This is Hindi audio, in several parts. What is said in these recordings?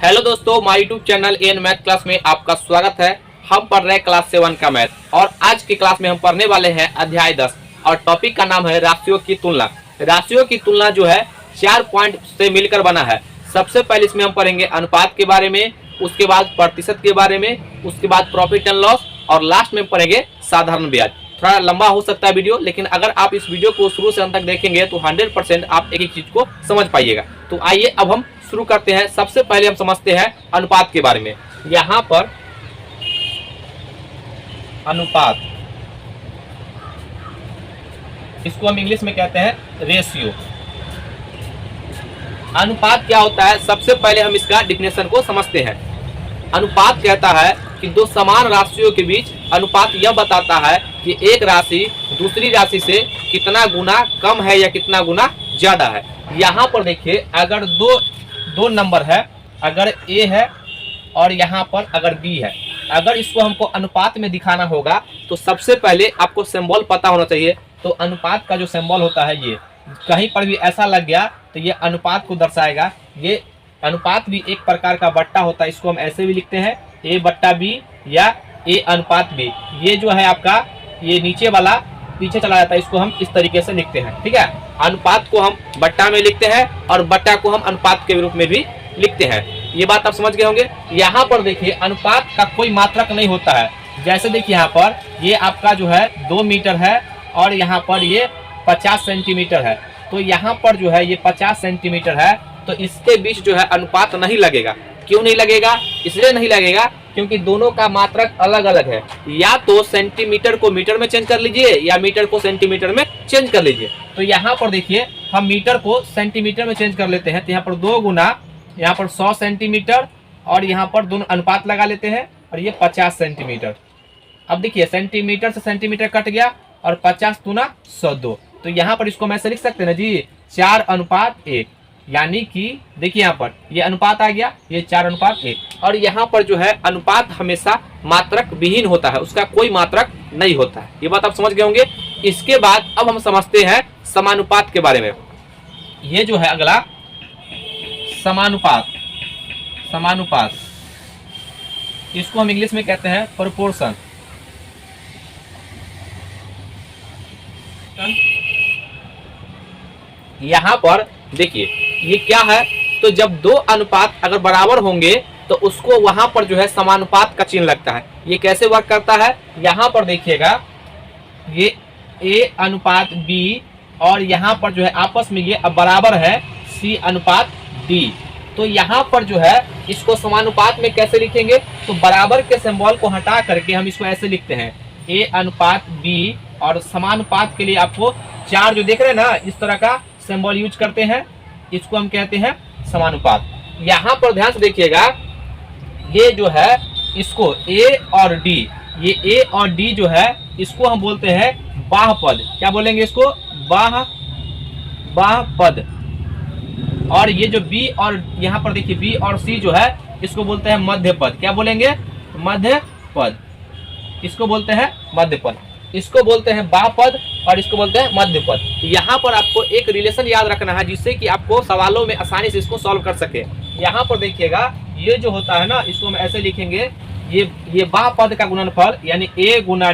हेलो दोस्तों, my YouTube channel N math class में आपका स्वागत है। हम पढ़ रहे हैं क्लास 7 का मैथ और आज की क्लास में हम पढ़ने वाले हैं अध्याय 10 और टॉपिक का नाम है राशियों की तुलना। राशियों की तुलना जो है 4 पॉइंट से मिलकर बना है। सबसे पहले इसमें हम पढ़ेंगे अनुपात के बारे में, उसके बाद प्रतिशत के बारे में, उसके बाद प्रॉफिट एंड लॉस और लास्ट में पढ़ेंगे साधारण ब्याज। थोड़ा लंबा हो सकता है वीडियो, लेकिन अगर आप इस वीडियो को शुरू से अंत तक देखेंगे तो 100% आप एक एक चीज को समझ पाइएगा। तो आइए अब हम शुरू करते हैं। सबसे पहले हम समझते हैं अनुपात के बारे में। यहाँ पर अनुपात, इसको हम इंग्लिश में कहते हैं रेशियो। अनुपात क्या होता है, सबसे पहले हम इसका डिफिनेशन को समझते हैं। अनुपात कहता है कि दो समान राशियों के बीच अनुपात यह बताता है कि एक राशि दूसरी राशि से कितना गुना कम है या कितना गुना ज्यादा है। यहाँ पर देखिए, अगर दो नंबर है, अगर ए है और यहाँ पर अगर बी है, अगर इसको हमको अनुपात में दिखाना होगा तो सबसे पहले आपको सिंबल पता होना चाहिए। तो अनुपात का जो सिंबल होता है, ये कहीं पर भी ऐसा लग गया तो ये अनुपात को दर्शाएगा। ये अनुपात भी एक प्रकार का बट्टा होता है, इसको हम ऐसे भी लिखते हैं ए बट्टा बी या ए अनुपात बी। ये जो है आपका, ये नीचे वाला पीछे चला जाता है, इसको हम इस तरीके से लिखते हैं। ठीक है, अनुपात को हम बट्टा में लिखते हैं और बट्टा को हम अनुपात के रूप में भी लिखते हैं। ये बात आप समझ गए होंगे। यहाँ पर देखिए, अनुपात का कोई मात्रक नहीं होता है। जैसे देखिए, यहाँ पर ये आपका जो है 2 मीटर है और यहाँ पर ये 50 सेंटीमीटर है। तो यहाँ पर जो है ये 50 सेंटीमीटर है, तो इसके बीच जो है अनुपात नहीं लगेगा। क्यों नहीं लगेगा? इसलिए नहीं लगेगा क्योंकि दोनों का मात्रक अलग अलग है। या तो सेंटीमीटर को मीटर में चेंज कर लीजिए या मीटर को सेंटीमीटर में चेंज कर लीजिए। तो यहाँ पर देखिए, हम मीटर को सेंटीमीटर में चेंज कर लेते हैं। तो यहाँ पर 2 गुना, यहाँ पर 100 सेंटीमीटर और यहाँ पर दोनों अनुपात लगा लेते हैं और ये 50 सेंटीमीटर। अब देखिए, सेंटीमीटर से सेंटीमीटर कट गया और 50 दूना 102। तो यहाँ पर इसको हम ऐसे लिख सकते हैं ना जी, 4:1। यानी कि देखिए, यहाँ पर ये अनुपात आ गया, ये 4:1। और यहाँ पर जो है अनुपात हमेशा मात्रक विहीन होता है, उसका कोई मात्रक नहीं होता है। ये बात आप समझ गए होंगे। इसके बाद अब हम समझते हैं समानुपात के बारे में। ये जो है अगला समानुपात। समानुपात, इसको हम इंग्लिश में कहते हैं प्रोपोर्शन। यहाँ पर देखिए, ये क्या है, तो जब 2 अनुपात अगर बराबर होंगे तो उसको वहां पर जो है समानुपात का चिन्ह लगता है। ये कैसे वर्क करता है, यहाँ पर देखिएगा, ये ए अनुपात बी और यहाँ पर जो है आपस में ये अब बराबर है सी अनुपात डी। तो यहाँ पर जो है इसको समानुपात में कैसे लिखेंगे, तो बराबर के सिंबल को हटा करके हम इसको ऐसे लिखते हैं ए अनुपात बी, और समानुपात के लिए आपको 4 जो देख रहे हैं ना, इस तरह का सिंबल यूज करते हैं, इसको हम कहते हैं समानुपात। यहाँ पर ध्यान से देखिएगा, ये जो है इसको ए और डी, ये ए और डी जो है इसको हम बोलते हैं बाह्यपद। क्या बोलेंगे इसको? बाह्यपद। और ये जो बी और यहाँ पर देखिए बी और सी जो है इसको बोलते हैं मध्यपद। क्या बोलेंगे? मध्यपद। इसको बोलते हैं मध्यपद, इसको बोलते हैं बाह्यपद और इसको बोलते हैं मध्यपद। यहाँ पर आपको एक रिलेशन याद रखना है जिससे कि आपको सवालों में आसानी से इसको सॉल्व कर सके। यहाँ पर देखिएगा, ये जो होता है ना, इसको हम ऐसे लिखेंगे, ये बाह्यपद का गुणनफल यानी ए गुना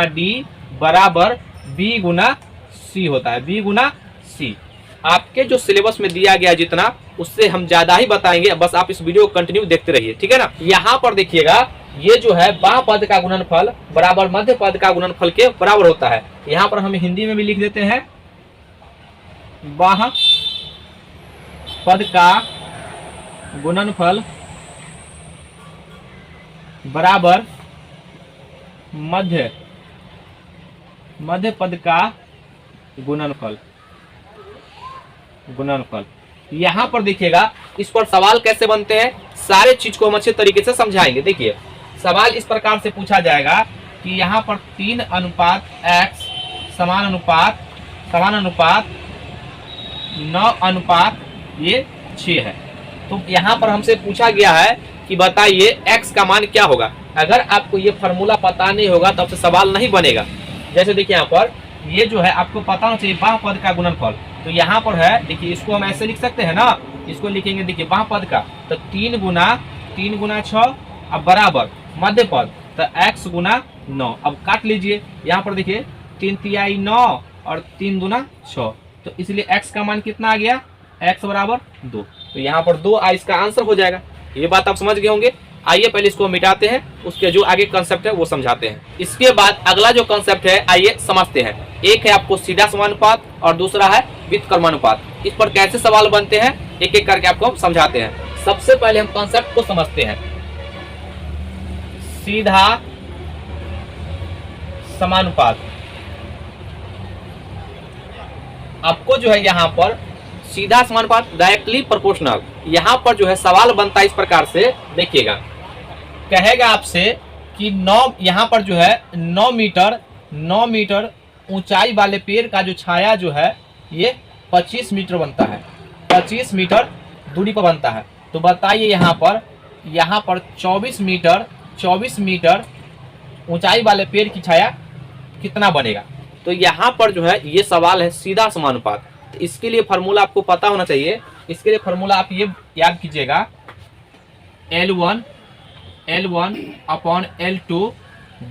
डी बराबर बी गुना सी होता है। बी गुना सी आपके जो सिलेबस में दिया गया जितना, उससे हम ज्यादा ही बताएंगे। बस आप इस वीडियो को कंटिन्यू देखते रहिए, ठीक है ना। यहाँ पर देखिएगा, ये जो है बाह्यपद का गुणनफल बराबर मध्य पद का गुणनफल के बराबर होता है। यहाँ पर हम हिंदी में भी लिख देते हैं, बाह्यपद का गुणनफल बराबर मध्य पद का गुणनफल। यहाँ पर देखिएगा, इस पर सवाल कैसे बनते हैं, सारे चीज को हम अच्छे तरीके से समझाएंगे। देखिए, सवाल इस प्रकार से पूछा जाएगा कि यहाँ पर 3 अनुपात x समान अनुपात 9 अनुपात ये 6 है। तो यहाँ पर हमसे पूछा गया है कि बताइए x का मान क्या होगा। अगर आपको ये फॉर्मूला पता नहीं होगा तो आपसे सवाल नहीं बनेगा। जैसे देखिए, यहाँ पर ये जो है आपको पता होना चाहिए बाह्यपद का गुणनफल। तो यहाँ पर है, देखिए इसको हम ऐसे लिख सकते हैं ना, इसको लिखेंगे देखिए बाह पद का, तो 3 गुना 6 अब बराबर मध्य पद तो x गुना 9। अब काट लीजिए, यहाँ पर देखिए 3 तिहाई 9 और 3 दूना 6, तो इसलिए x का मान कितना आ गया, x बराबर 2। तो यहाँ पर 2 इसका आंसर हो जाएगा। ये बात आप समझ गए होंगे। आइए पहले इसको मिटाते हैं, उसके जो आगे कंसेप्ट है वो समझाते हैं। इसके बाद अगला जो कंसेप्ट है आइए समझते हैं। एक है आपको सीधा समानुपात और दूसरा है व्युत्क्रमानुपात। इस पर कैसे सवाल बनते हैं एक एक करके आपको समझाते हैं। सबसे पहले हम कंसेप्ट को समझते हैं। सीधा समानुपात, आपको जो है यहाँ पर सीधा समानुपात डायरेक्टली प्रोपोर्शनल, यहाँ पर जो है सवाल बनता है इस प्रकार से, देखिएगा कहेगा आपसे कि 9 यहाँ पर जो है 9 मीटर ऊंचाई वाले पेड़ का जो छाया जो है ये 25 मीटर बनता है, 25 मीटर दूरी पर बनता है। तो बताइए यहाँ पर 24 मीटर ऊंचाई वाले पेड़ की छाया कितना बनेगा। तो यहाँ पर जो है ये सवाल है सीधा समानुपात। तो इसके लिए फार्मूला आपको पता होना चाहिए। इसके लिए फार्मूला आप ये याद कीजिएगा, L1 अपॉन L2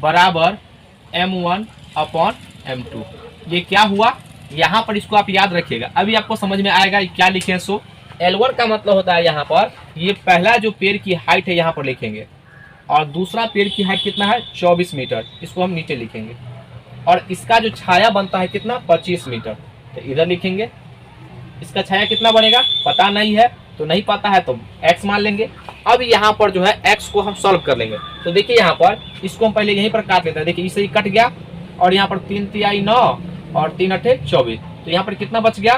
बराबर M1 अपॉन M2। ये क्या हुआ, यहाँ पर इसको आप याद रखिएगा, अभी आपको समझ में आएगा क्या लिखें। सो L1 का मतलब होता है यहाँ पर ये पहला जो पेड़ की हाइट है यहाँ पर लिखेंगे, और दूसरा पेड़ की हाइट कितना है 24 मीटर, इसको हम नीचे लिखेंगे। और इसका जो छाया बनता है कितना 25 मीटर, तो इधर लिखेंगे। इसका छाया कितना बनेगा पता नहीं है, तो नहीं पता है तो x मान लेंगे। अब यहाँ पर जो है x को हम सॉल्व कर लेंगे। तो देखिए यहाँ पर इसको हम पहले यहीं पर काट लेते हैं। देखिए इससे ही कट गया, और यहाँ पर 3 तिहाई 9 और 3 अठे 24, तो यहाँ पर कितना बच गया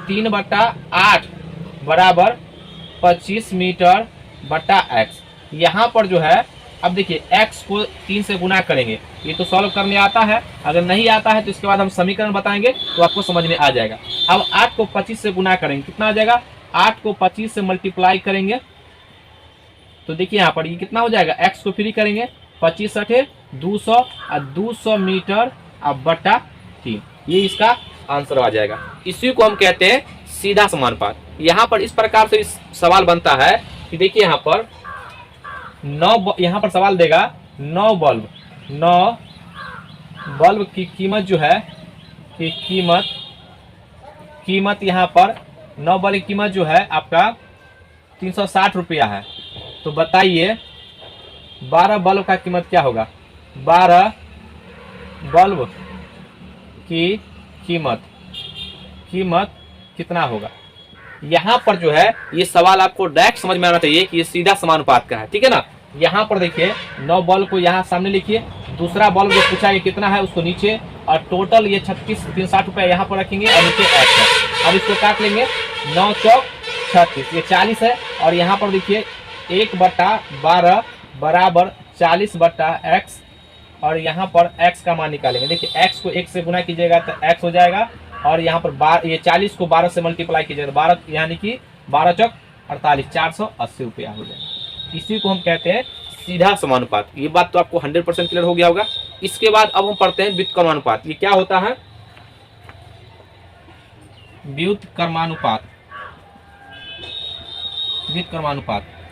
3/8 बराबर 25 मीटर बटा x। यहाँ पर जो है अब देखिए x को 3 से गुना करेंगे, ये तो सॉल्व करने आता है, अगर नहीं आता है तो इसके बाद हम समीकरण बताएंगे तो आपको समझ में आ जाएगा। अब 8 को 25 से गुना करेंगे, कितना आ जाएगा, 8 को 25 से मल्टीप्लाई करेंगे तो देखिए यहाँ पर ये कितना हो जाएगा, x को फ्री करेंगे 25 अठे 200 और 200 मीटर अब बटा 3, ये इसका आंसर आ जाएगा। इसी को हम कहते हैं सीधा समानुपात। यहाँ पर इस प्रकार से इस सवाल बनता है कि देखिए यहाँ पर 9, यहाँ पर सवाल देगा 9 बल्ब की कीमत जो है कि कीमत यहाँ पर 9 बल्ब की कीमत जो है आपका 360 रुपया है। तो बताइए 12 बल्ब का कीमत क्या होगा, 12 बल्ब की कीमत कितना होगा। यहाँ पर जो है ये सवाल आपको डायरेक्ट समझ में आना चाहिए कि ये सीधा समानुपात का है, ठीक है ना। यहाँ पर देखिए 9 बल्ब को यहाँ सामने लिखिए, दूसरा बल्ब जो पूछा ये कितना है उसको नीचे, और टोटल ये 360 रुपया यहाँ पर रखेंगे और नीचे x है। अब इसको काट लेंगे, 9 चौक 36, ये 40 है, और यहाँ पर देखिए 1/12 बराबर 40/x, और यहाँ पर x का मान निकालेंगे। देखिए x को 1 से गुना कीजिएगा तो x हो जाएगा, और यहाँ पर ये 40 को 12 से मल्टीप्लाई कीजिएगा 12 यानी कि 12 चौक 48, 480 रुपया हो जाएगा। इसी को हम कहते हैं सीधा समानुपात। ये बात तो आपको 100% क्लियर हो गया होगा। इसके बाद अब हम पढ़ते हैं व्युत्क्रमानुपात। ये क्या होता है, व्युत्क्रमानुपात।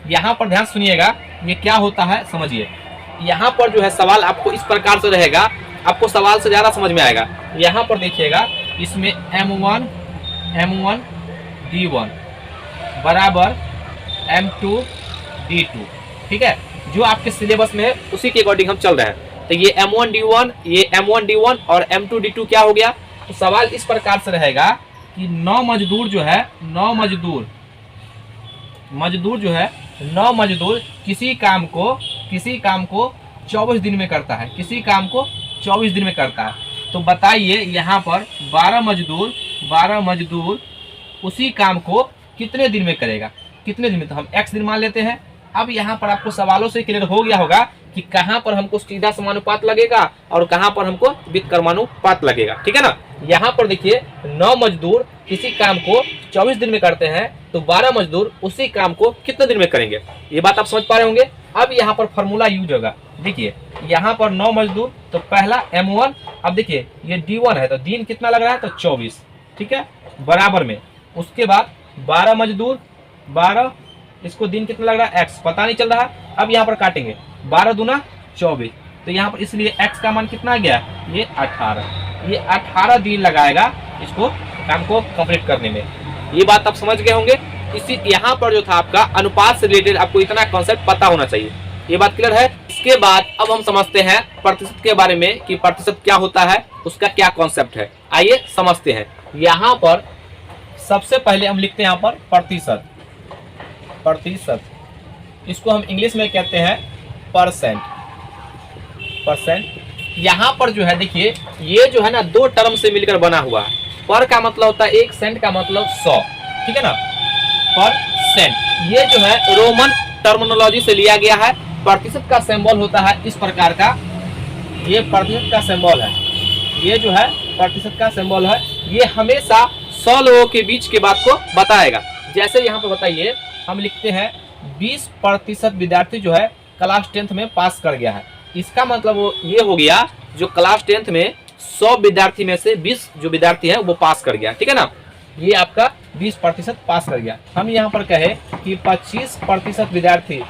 यहाँ पर ध्यान सुनिएगा, ये क्या होता है समझिए। यहाँ पर जो है सवाल आपको इस प्रकार से रहेगा, आपको सवाल से ज्यादा समझ में आएगा। यहाँ पर देखिएगा, इसमें M1 D1 बराबर M2 D2, ठीक है, जो आपके सिलेबस में है उसी के अकॉर्डिंग हम चल रहे हैं। तो ये M1 D1 और M2 D2 क्या हो गया। तो सवाल इस प्रकार से रहेगा कि 9 मजदूर जो है 9 मजदूर किसी काम को 24 दिन में करता है, किसी काम को 24 दिन में करता है। तो बताइए यहाँ पर 12 मजदूर उसी काम को कितने दिन में करेगा, कितने दिन में, तो हम x दिन मान लेते हैं। अब यहाँ पर आपको सवालों से क्लियर हो गया होगा कि कहाँ पर हमको सीधा समानुपात लगेगा और कहाँ पर हमको व्युत्क्रमानुपात लगेगा, ठीक है ना। यहाँ पर देखिए 9 मजदूर किसी काम को 24 दिन में करते हैं, तो 12 मजदूर उसी काम को कितने दिन में करेंगे, ये बात आप समझ पा रहे होंगे। अब यहाँ पर फॉर्मूला यूज होगा। देखिए यहाँ पर 9 मजदूर, तो पहला M1, अब देखिए ये D1 है तो दिन कितना लग रहा है, तो 24, ठीक है, बराबर में। उसके बाद 12 मजदूर 12, इसको दिन कितना लग रहा है x पता नहीं चल रहा है। अब यहाँ पर काटेंगे 12 दूना 24, तो यहाँ पर इसलिए x का मान कितना आ गया, ये 18। ये 18 दिन लगाएगा इसको काम को कंप्लीट करने में। ये बात आप समझ गए होंगे। इसी यहाँ पर जो था आपका अनुपात से रिलेटेड आपको इतना कॉन्सेप्ट पता होना चाहिए। ये बात क्लियर है। इसके बाद अब हम समझते हैं प्रतिशत के बारे में कि प्रतिशत क्या होता है, उसका क्या कॉन्सेप्ट है। आइए समझते हैं। यहाँ पर सबसे पहले हम लिखते हैं यहाँ पर प्रतिशत। प्रतिशत इसको हम इंग्लिश में कहते हैं परसेंट। यहाँ पर जो है देखिए, ये जो है ना दो टर्म से मिलकर बना हुआ है। पर का मतलब होता है 1, सेंट का मतलब 100, ठीक है ना, परसेंट। ये जो है रोमन टर्मिनोलॉजी से लिया गया है। प्रतिशत का सिंबल होता है इस प्रकार का, ये प्रतिशत का सिंबल है। ये जो है प्रतिशत का सिंबल है, ये हमेशा 100 लोगों के बीच के बात को बताएगा। जैसे यहाँ पे बताइए, हम लिखते हैं 20% विद्यार्थी जो है क्लास 10th में पास कर गया है। इसका मतलब वो ये हो गया, जो क्लास 10th में 100 विद्यार्थी में से 20 जो विद्यार्थी है वो पास कर गया, ठीक है ना। ये आपका 20% पास कर गया। हम यहाँ पर कहे कि 25% विद्यार्थी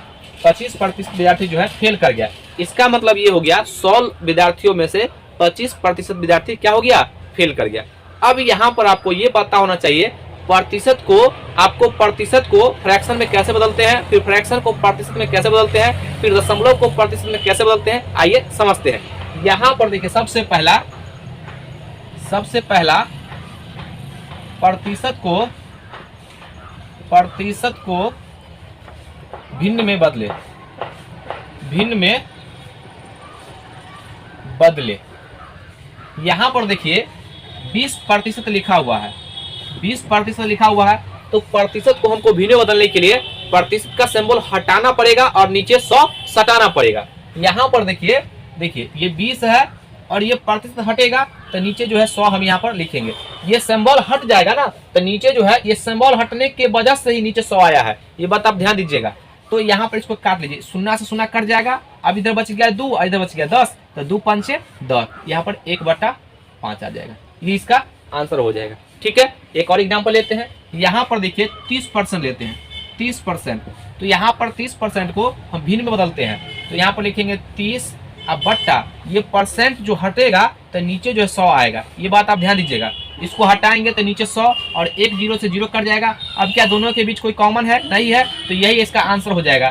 जो है फेल कर गया। इसका मतलब ये हो गया 100 विद्यार्थियों में से 25% विद्यार्थी क्या हो गया, फेल कर गया। अब यहाँ पर आपको ये पता होना चाहिए प्रतिशत को फ्रैक्शन में कैसे बदलते हैं, फिर फ्रैक्शन को प्रतिशत में कैसे बदलते हैं, फिर दशमलव को प्रतिशत में कैसे बदलते हैं। आइए समझते हैं। यहाँ पर देखिए, सबसे पहला प्रतिशत को भिन्न में बदले। यहाँ पर देखिए 20% लिखा हुआ है, 20% लिखा हुआ है, तो प्रतिशत को हमको भिन्न बदलने के लिए प्रतिशत का सिंबल हटाना पड़ेगा और नीचे 100 सटाना पड़ेगा। यहाँ पर देखिए ये 20 है और ये प्रतिशत हटेगा तो नीचे जो है 100 हम यहाँ पर लिखेंगे। ये सिंबल हट जाएगा ना, तो नीचे जो है ये सिंबल हटने के वजह से ही नीचे 100 आया है। ये बात आप ध्यान दीजिएगा। तो यहाँ पर इसको काट लीजिए, 0 से 0 कट जाएगा। अब इधर बच गया 2 और इधर बच गया 10, तो 2 5 10, यहाँ पर 1/5 आ जाएगा। ये इसका आंसर हो जाएगा, ठीक है। एक और एग्जाम्पल लेते हैं। यहाँ पर देखिए 30% लेते हैं, 30%। तो यहाँ पर 30% को हम भिन्न में बदलते हैं, तो यहाँ पर लिखेंगे 30 अब बट्टा, ये परसेंट जो हटेगा तो नीचे जो है 100 आएगा। ये बात आप ध्यान दीजिएगा। इसको हटाएंगे तो नीचे 100 और एक 0 से 0 कट जाएगा। अब क्या दोनों के बीच कोई कॉमन है, नहीं है, तो यही इसका आंसर हो जाएगा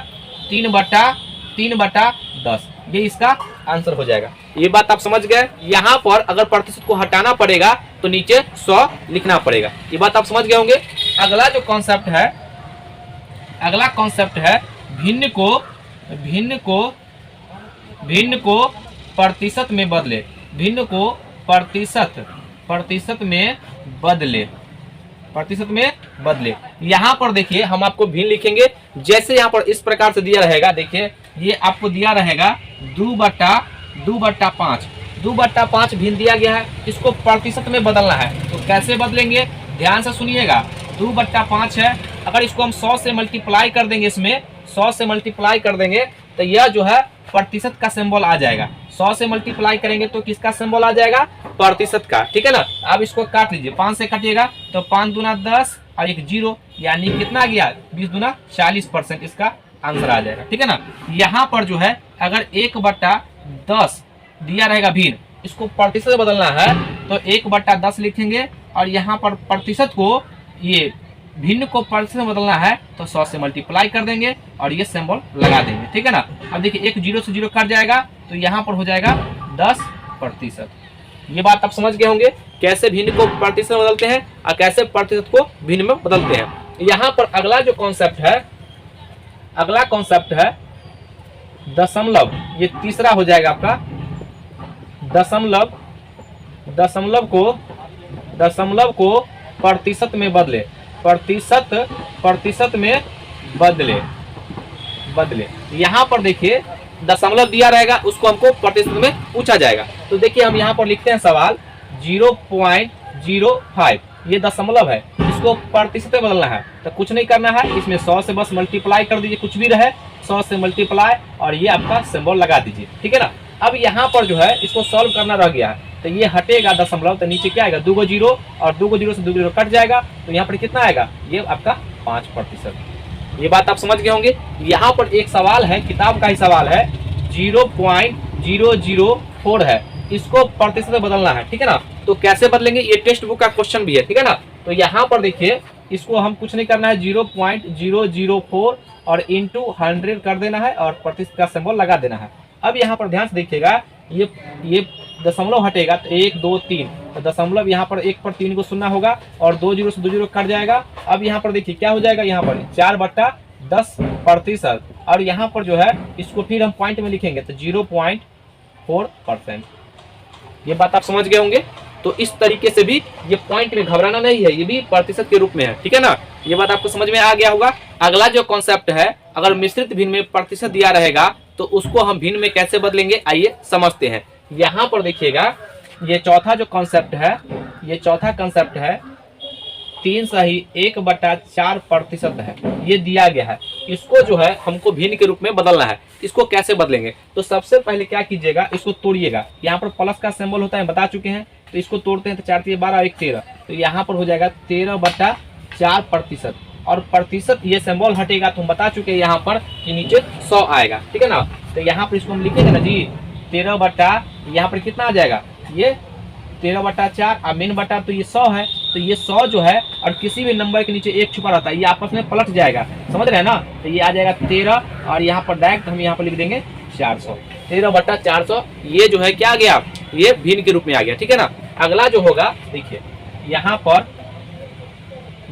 3/10। ये इसका आंसर हो जाएगा। ये बात आप समझ गए। यहाँ पर अगर प्रतिशत को हटाना पड़ेगा तो नीचे 100 लिखना पड़ेगा। ये बात आप समझ गए होंगे। अगला जो कॉन्सेप्ट है, भिन्न को प्रतिशत में बदले। प्रतिशत में बदले। यहाँ पर देखिए हम आपको भिन्न लिखेंगे। जैसे यहाँ पर इस प्रकार से दिया रहेगा, देखिए ये आपको दिया रहेगा 2/5। 2/5 भिन्न दिया गया है, इसको प्रतिशत में बदलना है। तो कैसे बदलेंगे, ध्यान से सुनिएगा। 2/5 है, अगर इसको हम 100 से मल्टीप्लाई कर देंगे, इसमें 100 से मल्टीप्लाई कर देंगे तो यह जो है प्रतिशत का सिंबल आ जाएगा। 100 से मल्टीप्लाई करेंगे तो किसका सिंबल आ जाएगा, प्रतिशत का, ठीक है ना। अब इसको काट लीजिए, 5 से काटिएगा तो 5 दूना 10 और एक 0, यानी कितना गया, 20 दूना 40%। इसका आंसर आ जाएगा, ठीक है ना। यहाँ पर जो है अगर 1/10 दिया रहेगा भिन्न, इसको प्रतिशत से बदलना है तो 1/10 लिखेंगे और यहाँ पर प्रतिशत को, ये भिन्न को प्रतिशत में बदलना है तो 100 से मल्टीप्लाई कर देंगे और ये सिंबल लगा देंगे, ठीक है ना। अब देखिए एक 0 से 0 कट जाएगा तो यहाँ पर हो जाएगा 10%। ये बात आप समझ गए होंगे कैसे भिन्न को प्रतिशत में बदलते हैं और कैसे प्रतिशत को भिन्न में बदलते हैं। यहाँ पर अगला जो कॉन्सेप्ट है, दशमलव। ये तीसरा हो जाएगा आपका दशमलव को प्रतिशत में बदले। प्रतिशत में बदले। यहाँ पर देखिए दशमलव दिया रहेगा, उसको हमको प्रतिशत में पूछा जाएगा। तो देखिए हम यहाँ पर लिखते हैं सवाल 0.05, ये दशमलव है, इसको प्रतिशत में बदलना है तो कुछ नहीं करना है, इसमें 100 से बस मल्टीप्लाई कर दीजिए, कुछ भी रहे 100 से मल्टीप्लाई और ये आपका सिंबल लगा दीजिए, ठीक है ना। अब यहाँ पर जो है इसको सॉल्व करना रह गया है, तो ये हटेगा दशमलव, तो नीचे क्या आएगा, 2 0 और 2 0 से 2 0 कट जाएगा, तो यहाँ पर कितना आएगा, ये आपका 5%। ये बात आप समझ गए होंगे। यहाँ पर एक सवाल है, किताब का ही सवाल है, 0.004 है, इसको प्रतिशत में बदलना है, ठीक है ना। तो कैसे बदलेंगे, ये टेक्स्ट बुक का क्वेश्चन भी है, ठीक है ना। तो यहाँ पर देखिए, इसको हम कुछ नहीं करना है, 0.004 और इंटू 100 कर देना है और प्रतिशत का सिंबल लगा देना है। अब यहाँ पर ध्यान से देखिएगा, ये दशमलव हटेगा तो 1 2 3, तो दशमलव यहाँ पर 1 पर 3 को सुनना होगा और 2 जीरो से 2 जीरो कट जाएगा। अब यहाँ पर देखिए क्या हो जाएगा, यहाँ पर 4/10%, और यहाँ पर जो है इसको फिर हम पॉइंट में लिखेंगे तो 0.4%। ये बात आप समझ गए होंगे। तो इस तरीके से भी ये पॉइंट में घबराना नहीं है, ये भी प्रतिशत के रूप में है, ठीक है ना। ये बात आपको समझ में आ गया होगा। अगला जो कॉन्सेप्ट है, अगर मिश्रित भिन्न में प्रतिशत दिया रहेगा तो उसको हम भिन्न में कैसे बदलेंगे, आइए समझते हैं। यहाँ पर देखिएगा, ये चौथा जो कॉन्सेप्ट है, ये चौथा कॉन्सेप्ट है, 3/1/4% है, ये दिया गया है। इसको जो है हमको भिन्न के रूप में बदलना है। इसको कैसे बदलेंगे, तो सबसे पहले क्या कीजिएगा, इसको तोड़िएगा। यहाँ पर प्लस का सिंबल होता है, बता चुके हैं, तो इसको तोड़ते हैं तो 4 3 12 1 13, तो यहाँ पर हो जाएगा 13/4%। और प्रतिशत ये सिंबल हटेगा तो हम बता चुके हैं यहाँ पर कि नीचे 100 आएगा, ठीक है ना। तो यहाँ पर इसको हम लिखेंगे ना जी, 13 यहाँ पर कितना आ जाएगा, ये 13/4 और मेन बटा तो ये 100 है, तो ये 100 जो है और किसी भी नंबर के नीचे 1 छुपा रहता है, ये आपस में पलट जाएगा, समझ रहे हैं ना। तो ये आ जाएगा 13 और यहाँ पर डायरेक्ट हम यहाँ पर लिख देंगे 400, 13/400। ये जो है क्या आ गया, ये भिन्न के रूप में आ गया, ठीक है ना। अगला जो होगा देखिए, यहाँ पर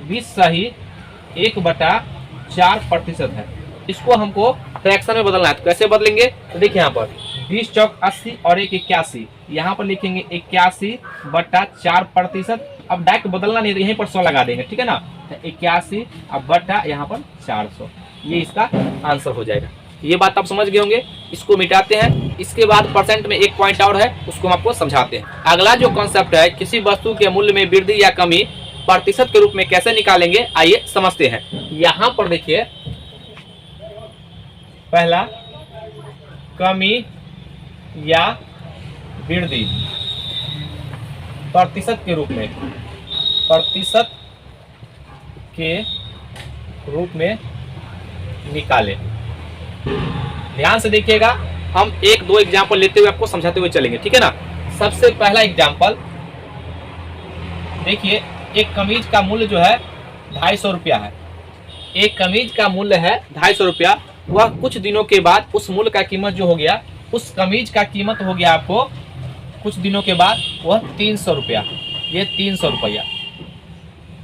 20/1/4% है, इसको हमको फ्रैक्शन में बदलना है। तो कैसे बदलेंगे, तो देखिए यहाँ पर 20 चौक 80 और 1 81, यहाँ पर लिखेंगे 81/4%। अब डायरेक्ट बदलना नहीं, तो यहीं पर 100 लगा देंगे, ठीक है ना। तो 81 अब बटा यहाँ पर 400, ये इसका आंसर हो जाएगा। ये बात आप समझ गए होंगे। इसको मिटाते हैं। इसके बाद परसेंट में एक पॉइंट और है, उसको हम आपको समझाते हैं। अगला जो कॉन्सेप्ट है, किसी वस्तु के मूल्य में वृद्धि या कमी प्रतिशत के रूप में कैसे निकालेंगे, आइए समझते हैं। यहाँ पर देखिए, पहला कमी या वृद्धि प्रतिशत के रूप में, प्रतिशत के रूप में निकालें। ध्यान से देखिएगा, हम 1-2 एग्जाम्पल लेते हुए आपको समझाते हुए चलेंगे, ठीक है ना। सबसे पहला एग्जाम्पल देखिए, एक कमीज का मूल्य जो है 250 रुपया है। एक कमीज का मूल्य है 250 रुपया। वह कुछ दिनों के बाद उस मूल्य का कीमत जो हो गया, उस कमीज का कीमत हो गया आपको कुछ दिनों के बाद वह 300 रुपया, ये 300 रुपया।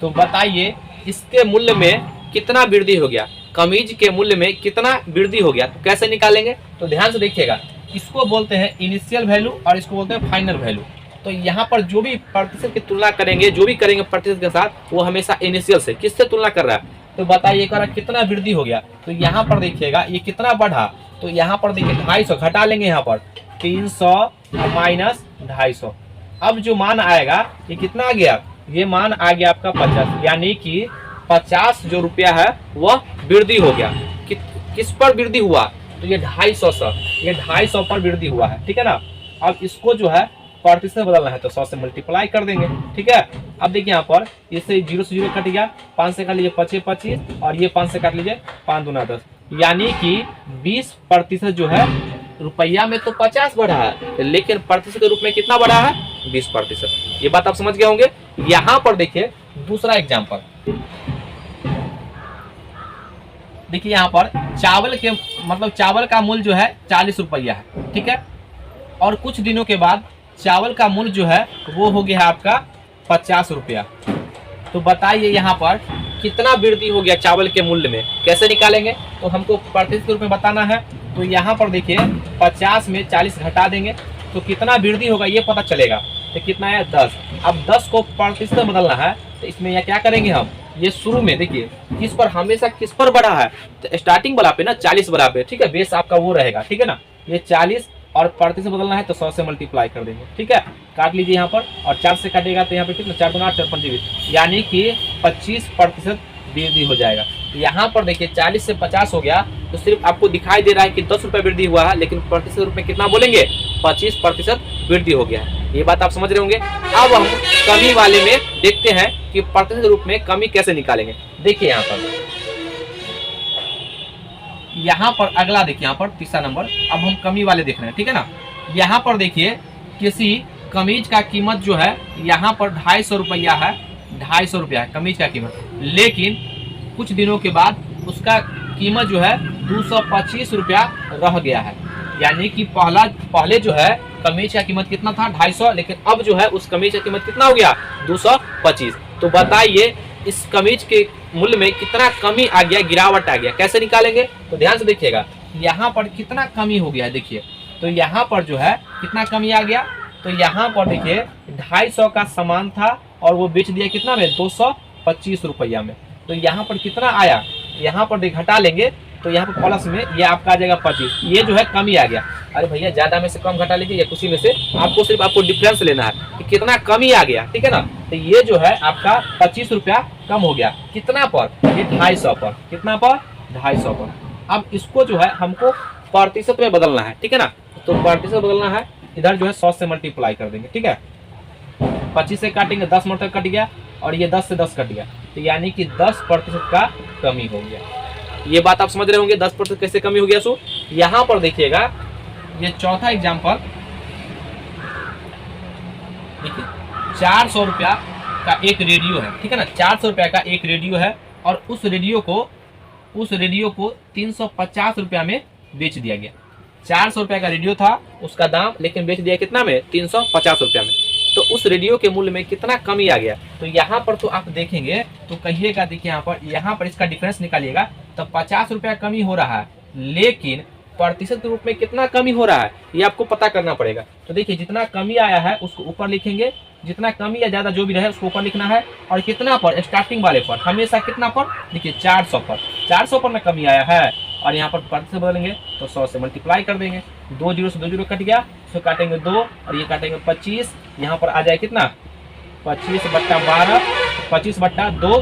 तो बताइए इसके मूल्य में कितना वृद्धि हो गया, कमीज के मूल्य में कितना वृद्धि हो गया। तो कैसे निकालेंगे, तो ध्यान से देखिएगा। इसको बोलते हैं इनिशियल वैल्यू और इसको बोलते हैं फाइनल वैल्यू। तो यहाँ पर जो भी प्रतिशत की तुलना करेंगे, जो भी करेंगे प्रतिशत के साथ, वो हमेशा इनिशियल से। किससे तुलना कर रहा है, तो बताइए कितना वृद्धि हो गया। तो यहाँ पर देखिएगा ये कितना बढ़ा, तो यहाँ पर देखिए 250 घटा लेंगे, यहाँ पर 300 माइनस 250। अब जो मान आएगा ये कितना आ गया, ये मान आ गया आपका 50, यानी कि 50 जो रुपया है वह वृद्धि हो गया। किस पर वृद्धि हुआ, तो ये 250 से, ये 250 पर वृद्धि हुआ है, ठीक है ना। अब इसको जो है प्रतिशत में बदलना है, तो 100 से मल्टीप्लाई कर देंगे, ठीक है। अब देखिए यहाँ पर इससे 0 से 0 कट गया, 5 से काट लीजिए 25 25 और ये 5 से काट लीजिए 5 दूना 10, यानी कि 20% जो है, रुपया में तो 50 बढ़ा है, लेकिन प्रतिशत के रूप में कितना बढ़ा है, 20%। ये बात आप समझ गए होंगे। यहाँ पर देखिए दूसरा एग्जाम्पल, देखिए यहाँ पर चावल के मतलब चावल का मूल्य जो है 40 रुपया है, ठीक है। और कुछ दिनों के बाद चावल का मूल्य जो है वो हो गया है आपका 50 रुपया। तो बताइए यहाँ पर कितना वृद्धि हो गया चावल के मूल्य में, कैसे निकालेंगे, तो हमको प्रतिशत के रूप में बताना है। तो यहाँ पर देखिए 50 में 40 घटा देंगे तो कितना वृद्धि होगा ये पता चलेगा। तो कितना है 10। अब 10 को प्रतिशत में बदलना है, तो इसमें यह क्या करेंगे हम, ये शुरू में देखिए किस पर हमेशा किस पर बढ़ा है, तो स्टार्टिंग वाला पे ना 40 वाला पे, ठीक है, बेस आपका वो रहेगा, ठीक है ना। ये 40 और प्रतिशत बदलना है तो 100 से मल्टीप्लाई कर देंगे, ठीक है। काट लीजिए यहाँ पर, और 4 से काटेगा तो यहाँ पे कितना 4 दूना 8 4 5 20, यानी कि 25% वृद्धि हो जाएगा। तो यहाँ पर देखिए 40 से 50 हो गया, तो सिर्फ आपको दिखाई दे रहा है कि 10 रुपये वृद्धि हुआ है, लेकिन प्रतिशत रूप में कितना बोलेंगे, 25% वृद्धि हो गया है। ये बात आप समझ रहे होंगे। अब हम कमी वाले में देखते हैं कि प्रतिशत रूप में कमी कैसे निकालेंगे। देखिए यहाँ पर यहाँ पर अगला देखिए, यहाँ पर तीसरा नंबर, अब हम कमी वाले देख रहे हैं, ठीक है ना। यहाँ पर देखिए किसी कमीज का कीमत जो है यहाँ पर 250 रुपया है, 250 रुपया है कमीज का कीमत, लेकिन कुछ दिनों के बाद उसका कीमत जो है 225 रुपया रह गया है। यानी कि पहले जो है कमीज का कीमत कितना था 250, लेकिन अब जो है उस कमीज का कीमत कितना हो गया 225। तो बताइए इस कमीज के मूल्य में कितना कमी आ गया, गिरावट आ गया, कैसे निकालेंगे? तो ध्यान से देखिएगा यहाँ पर कितना कमी हो गया है। देखिए तो यहाँ पर जो है कितना कमी आ गया, तो यहाँ पर देखिए 250 का सामान था और वो बेच दिया कितना में 225 रुपया में। तो यहाँ पर कितना आया, यहाँ पर घटा लेंगे तो यहाँ पर प्लस में ये आपका आ जाएगा 25, ये जो है कमी आ गया। अरे भैया ज्यादा में से कम घटा लीजिए या कुछ में से आपको सिर्फ आपको डिफरेंस लेना है कि कितना कमी आ गया, ठीक है ना। तो ये जो है आपका 25 रुपया कम हो गया, कितना पर, ये 250 पर, कितना पर 250 पर। अब इसको जो है हमको प्रतिशत में बदलना है, ठीक है ना। तो प्रतिशत बदलना है, इधर जो है 100 से मल्टीप्लाई कर देंगे, ठीक है। 25 से काटेंगे 10 मतलब कट गया और ये 10 से 10 कट गया, तो यानी कि 10% का कमी हो गया। ये बात आप समझ रहे होंगे 10% कैसे कमी हो गया। सो यहाँ पर देखिएगा ये चौथा एग्जाम्पल, देखिए 400 रुपया का एक रेडियो है, ठीक है ना। 400 रुपया का एक रेडियो है और उस रेडियो को 350 रुपया में बेच दिया गया। 400 रुपया का रेडियो था उसका दाम, लेकिन बेच दिया कितना में 350 रुपया में। तो उस रेडियो के मूल्य में कितना कमी आ गया। तो यहाँ पर तो आप देखेंगे तो कहिएगा, देखिए यहाँ पर इसका डिफरेंस निकालिएगा तो 50 रुपया कमी हो रहा है, लेकिन प्रतिशत रूप में कितना कमी हो रहा है ये आपको पता करना पड़ेगा। तो देखिए जितना कमी आया है उसको ऊपर लिखेंगे, जितना कमी या ज्यादा जो भी रहे उसको ऊपर लिखना है, और कितना पर, स्टार्टिंग वाले पर हमेशा कितना पर, देखिए 400 पर, 400 पर में कमी आया है। और यहाँ पर प्रतिशत बदलेंगे तो 100 से मल्टीप्लाई कर देंगे, 2 जीरो से 2 जीरो कट गया, इसको काटेंगे 2 और ये काटेंगे 25, यहाँ पर आ जाए कितना 25/12, 25/2,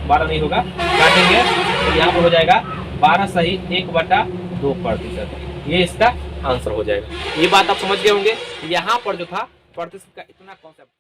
12 नहीं होगा, काटेंगे तो यहाँ पर हो जाएगा 12 सही 1/2%। ये इसका आंसर हो जाएगा। ये बात आप समझ गए होंगे। यहाँ पर जो था प्रतिशत का इतना कॉन्सेप्ट था।